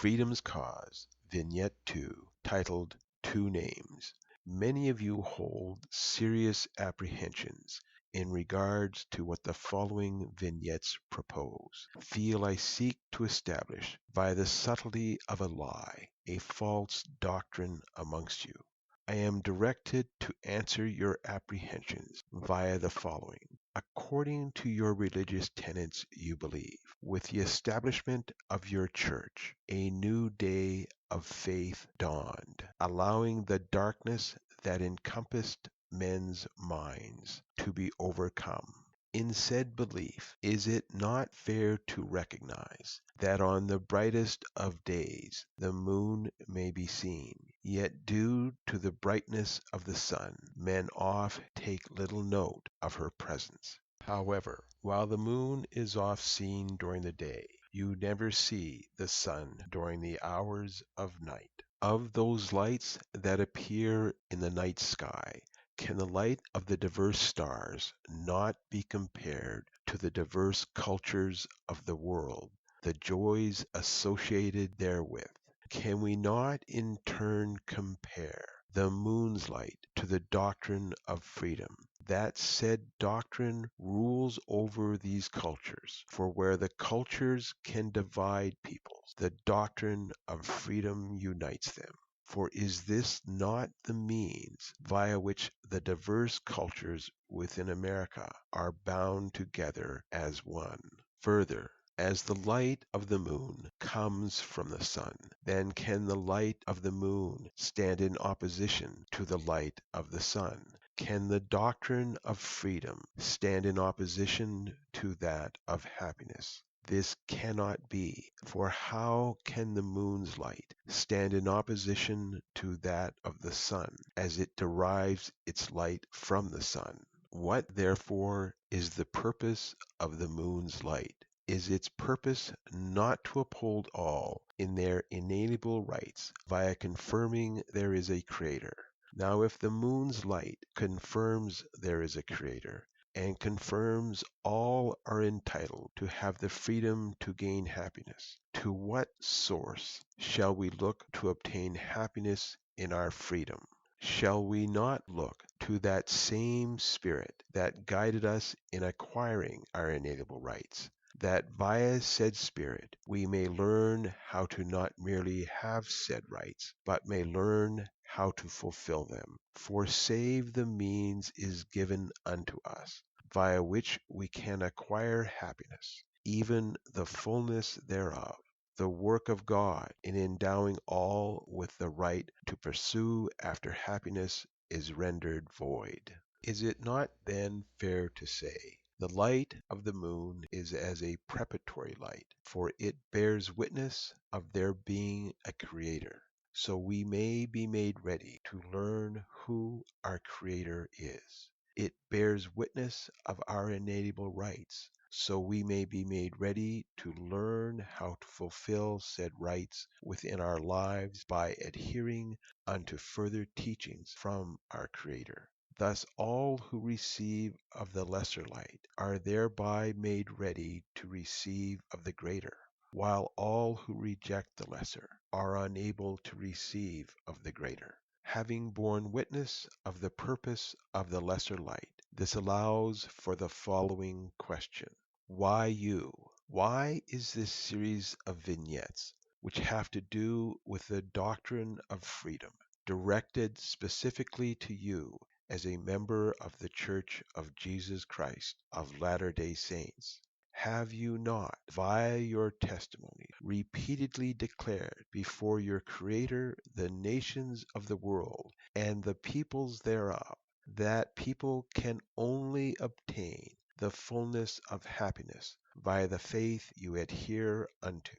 Freedom's Cause, Vignette 2, titled Two Names. Many of you hold serious apprehensions in regards to what the following vignettes propose. Feel I seek to establish, by the subtlety of a lie, a false doctrine amongst you. I am directed to answer your apprehensions via the following. According to your religious tenets you believe, with the establishment of your church, a new day of faith dawned, allowing the darkness that encompassed men's minds to be overcome. In said belief, is it not fair to recognize that on the brightest of days the moon may be seen, yet due to the brightness of the sun, men oft take little note of her presence? However, while the moon is oft seen during the day, you never see the sun during the hours of night. Of those lights that appear in the night sky, can the light of the diverse stars not be compared to the diverse cultures of the world, the joys associated therewith? Can we not in turn compare the moon's light to the doctrine of freedom? That said doctrine rules over these cultures, for where the cultures can divide peoples, the doctrine of freedom unites them. For is this not the means via which the diverse cultures within America are bound together as one? Further, as the light of the moon comes from the sun, then can the light of the moon stand in opposition to the light of the sun? Can the doctrine of freedom stand in opposition to that of happiness? This cannot be, for how can the moon's light stand in opposition to that of the sun, as it derives its light from the sun? What, therefore, is the purpose of the moon's light? Is its purpose not to uphold all in their inalienable rights via confirming there is a Creator? Now, if the moon's light confirms there is a Creator, and confirms all are entitled to have the freedom to gain happiness, to what source shall we look to obtain happiness in our freedom? Shall we not look to that same Spirit that guided us in acquiring our inalienable rights, that via said Spirit we may learn how to not merely have said rights, but may learn how to fulfill them? For save the means is given unto us, via which we can acquire happiness, even the fullness thereof. The work of God in endowing all with the right to pursue after happiness is rendered void. Is it not then fair to say, the light of the moon is as a preparatory light, for it bears witness of there being a Creator, so we may be made ready to learn who our Creator is. It bears witness of our inalienable rights, so we may be made ready to learn how to fulfill said rights within our lives by adhering unto further teachings from our Creator. Thus all who receive of the lesser light are thereby made ready to receive of the greater, while all who reject the lesser are unable to receive of the greater. Having borne witness of the purpose of the lesser light, this allows for the following question. Why you? Why is this series of vignettes, which have to do with the doctrine of freedom, directed specifically to you as a member of the Church of Jesus Christ of Latter-day Saints? Have you not, via your testimony, repeatedly declared before your Creator the nations of the world and the peoples thereof, that people can only obtain the fullness of happiness by the faith you adhere unto?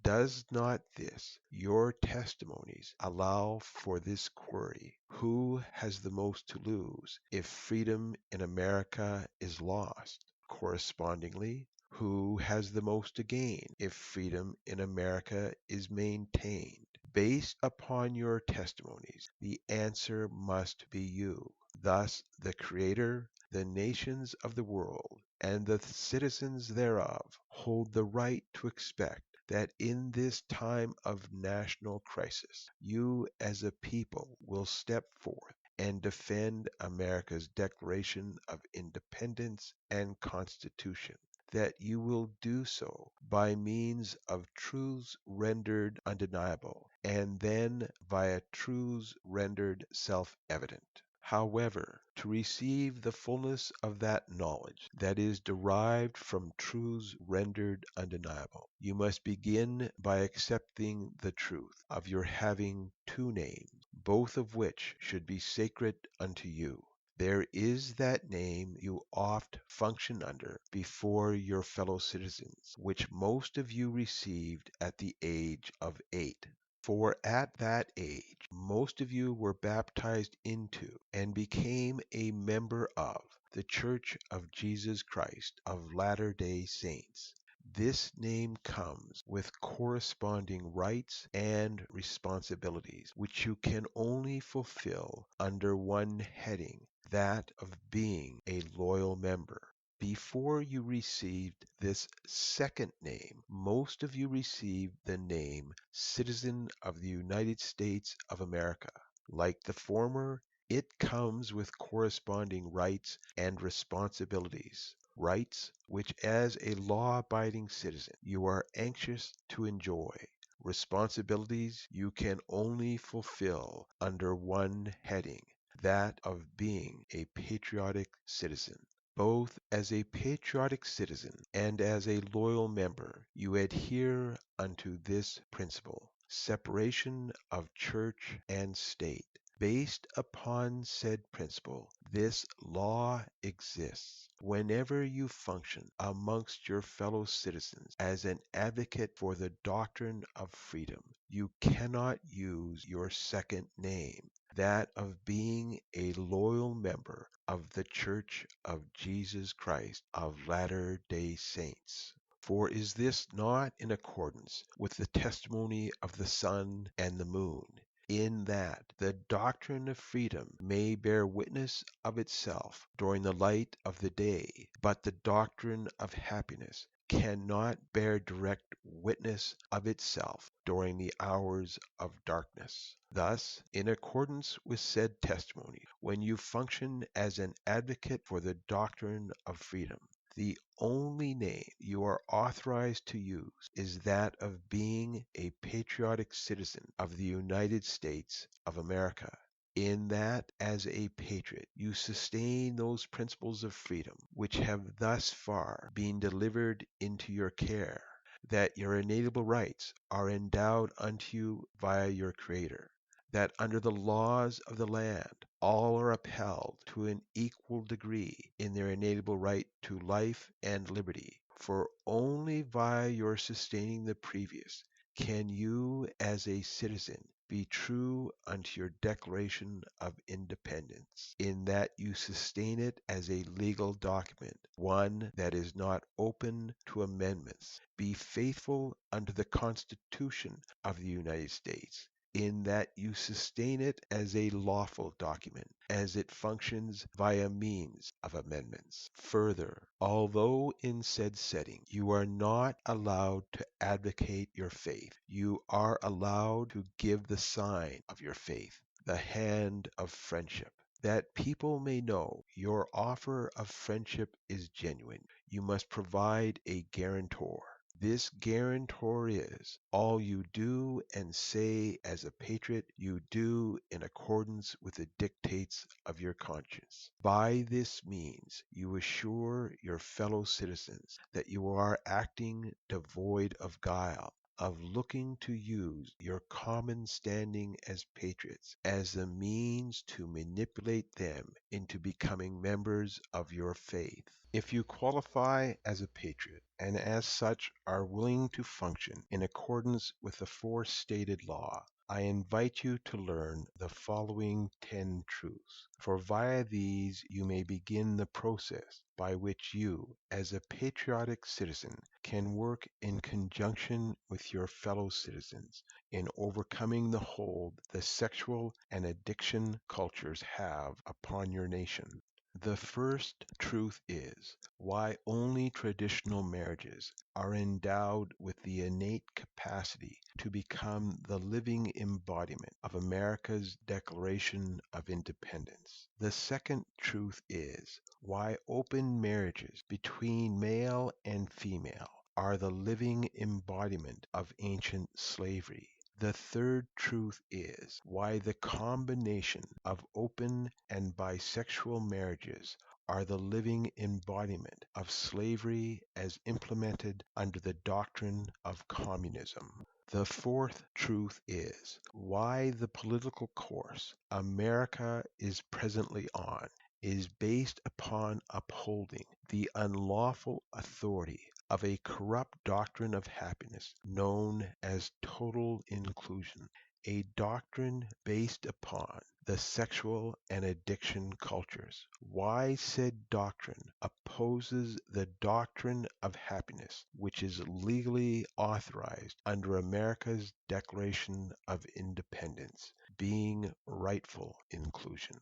Does not this, your testimonies, allow for this query? Who has the most to lose if freedom in America is lost? Correspondingly, who has the most to gain if freedom in America is maintained? Based upon your testimonies, the answer must be you. Thus, the Creator, the nations of the world, and the citizens thereof hold the right to expect that in this time of national crisis, you as a people will step forth and defend America's Declaration of Independence and Constitution, that you will do so by means of truths rendered undeniable, and then via truths rendered self-evident. However, to receive the fullness of that knowledge that is derived from truths rendered undeniable, you must begin by accepting the truth of your having two names, both of which should be sacred unto you. There is that name you oft function under before your fellow citizens, which most of you received at the age of 8. For at that age most of you were baptized into and became a member of the Church of Jesus Christ of Latter-day Saints. This name comes with corresponding rights and responsibilities, which you can only fulfill under one heading, that of being a loyal member. Before you received this second name, most of you received the name Citizen of the United States of America. Like the former, it comes with corresponding rights and responsibilities. Rights which, as a law abiding citizen, you are anxious to enjoy. Responsibilities you can only fulfill under one heading, that of being a patriotic citizen. Both as a patriotic citizen and as a loyal member, you adhere unto this principle, separation of church and state. Based upon said principle, this law exists. Whenever you function amongst your fellow citizens as an advocate for the doctrine of freedom, you cannot use your second name, that of being a loyal member of the Church of Jesus Christ of Latter-day Saints. For is this not in accordance with the testimony of the sun and the moon, in that the doctrine of freedom may bear witness of itself during the light of the day, but the doctrine of happiness cannot bear direct witness of itself during the hours of darkness? Thus, in accordance with said testimony, when you function as an advocate for the doctrine of freedom, the only name you are authorized to use is that of being a patriotic citizen of the United States of America. In that, as a patriot, you sustain those principles of freedom which have thus far been delivered into your care, that your inalienable rights are endowed unto you via your Creator, that under the laws of the land all are upheld to an equal degree in their inalienable right to life and liberty. For only via your sustaining the previous can you as a citizen be true unto your Declaration of Independence, in that you sustain it as a legal document, one that is not open to amendments. Be faithful unto the Constitution of the United States, in that you sustain it as a lawful document, as it functions via means of amendments. Further, although in said setting you are not allowed to advocate your faith, you are allowed to give the sign of your faith, the hand of friendship. That people may know your offer of friendship is genuine, you must provide a guarantor. This guarantor is all you do and say as a patriot you do in accordance with the dictates of your conscience. By this means you assure your fellow citizens that you are acting devoid of guile, of looking to use your common standing as patriots as the means to manipulate them into becoming members of your faith. If you qualify as a patriot and as such are willing to function in accordance with the forestated law, I invite you to learn the following 10 truths, for via these you may begin the process by which you, as a patriotic citizen, can work in conjunction with your fellow citizens in overcoming the hold the sexual and addiction cultures have upon your nation. The first truth is why only traditional marriages are endowed with the innate capacity to become the living embodiment of America's Declaration of Independence. The second truth is why open marriages between male and female are the living embodiment of ancient slavery. The third truth is why the combination of open and bisexual marriages are the living embodiment of slavery as implemented under the doctrine of communism. The fourth truth is why the political course America is presently on is based upon upholding the unlawful authority of a corrupt doctrine of happiness known as total inclusion, a doctrine based upon the sexual and addiction cultures. Why said doctrine opposes the doctrine of happiness, which is legally authorized under America's Declaration of Independence, being rightful inclusion.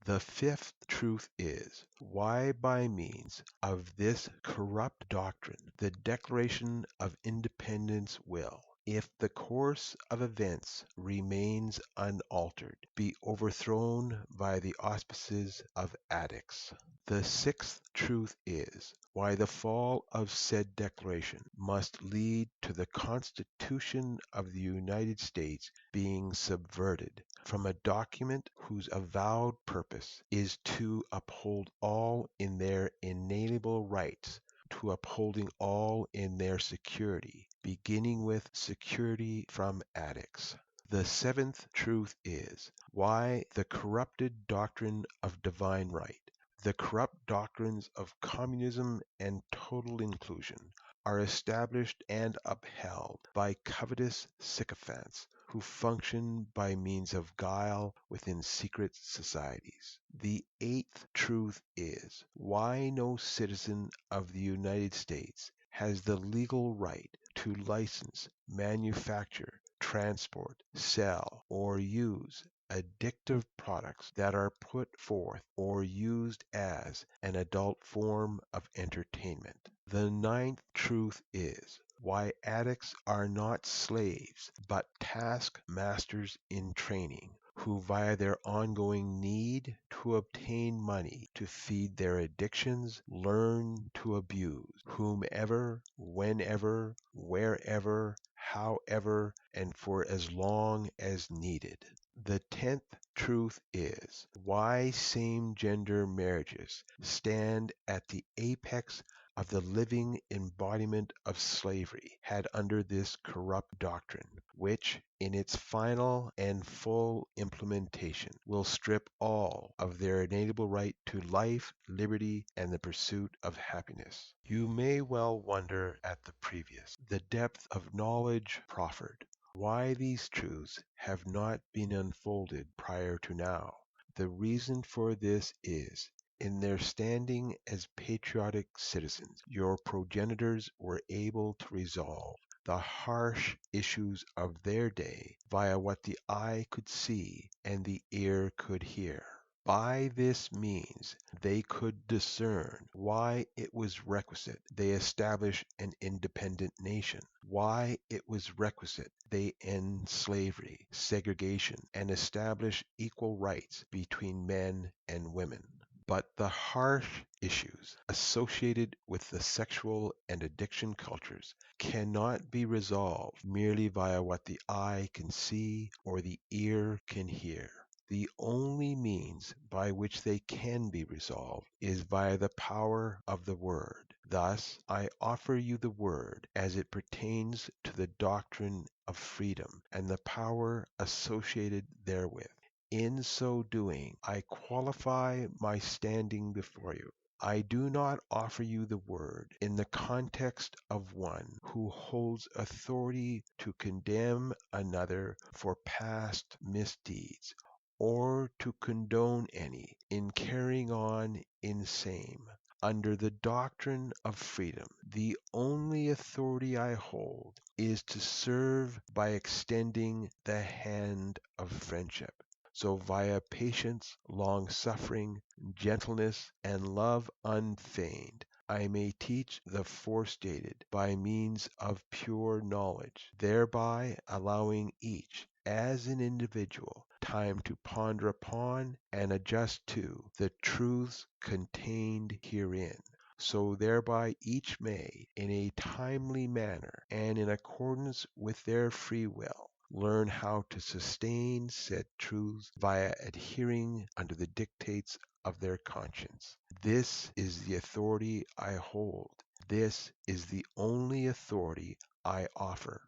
The fifth truth is why, by means of this corrupt doctrine, the Declaration of Independence will, if the course of events remains unaltered, be overthrown by the auspices of addicts. The sixth truth is why the fall of said declaration must lead to the Constitution of the United States being subverted from a document whose avowed purpose is to uphold all in their inalienable rights, to upholding all in their security, beginning with security from addicts. The seventh truth is why the corrupted doctrine of divine right, the corrupt doctrines of communism and total inclusion are established and upheld by covetous sycophants who function by means of guile within secret societies. The eighth truth is why no citizen of the United States has the legal right to license, manufacture, transport, sell, or use addictive products that are put forth or used as an adult form of entertainment. The ninth truth is why addicts are not slaves but taskmasters in training who via their ongoing need to obtain money to feed their addictions learn to abuse whomever, whenever, wherever, however, and for as long as needed. The tenth truth is why same gender marriages stand at the apex of the living embodiment of slavery had under this corrupt doctrine, which, in its final and full implementation, will strip all of their inalienable right to life, liberty, and the pursuit of happiness. You may well wonder at the previous, the depth of knowledge proffered, why these truths have not been unfolded prior to now. The reason for this is in their standing as patriotic citizens, your progenitors were able to resolve the harsh issues of their day via what the eye could see and the ear could hear. By this means they could discern why it was requisite they establish an independent nation, why it was requisite they end slavery, segregation, and establish equal rights between men and women. But the harsh issues associated with the sexual and addiction cultures cannot be resolved merely via what the eye can see or the ear can hear. The only means by which they can be resolved is via the power of the Word. Thus, I offer you the Word as it pertains to the doctrine of freedom and the power associated therewith. In so doing, I qualify my standing before you. I do not offer you the word in the context of one who holds authority to condemn another for past misdeeds, or to condone any in carrying on in same. Under the doctrine of freedom, the only authority I hold is to serve by extending the hand of friendship. So via patience, long suffering, gentleness, and love unfeigned, I may teach the forestated by means of pure knowledge, thereby allowing each, as an individual, time to ponder upon and adjust to the truths contained herein. So thereby each may, in a timely manner and in accordance with their free will, learn how to sustain said truths via adhering unto the dictates of their conscience. This is the authority I hold. This is the only authority I offer.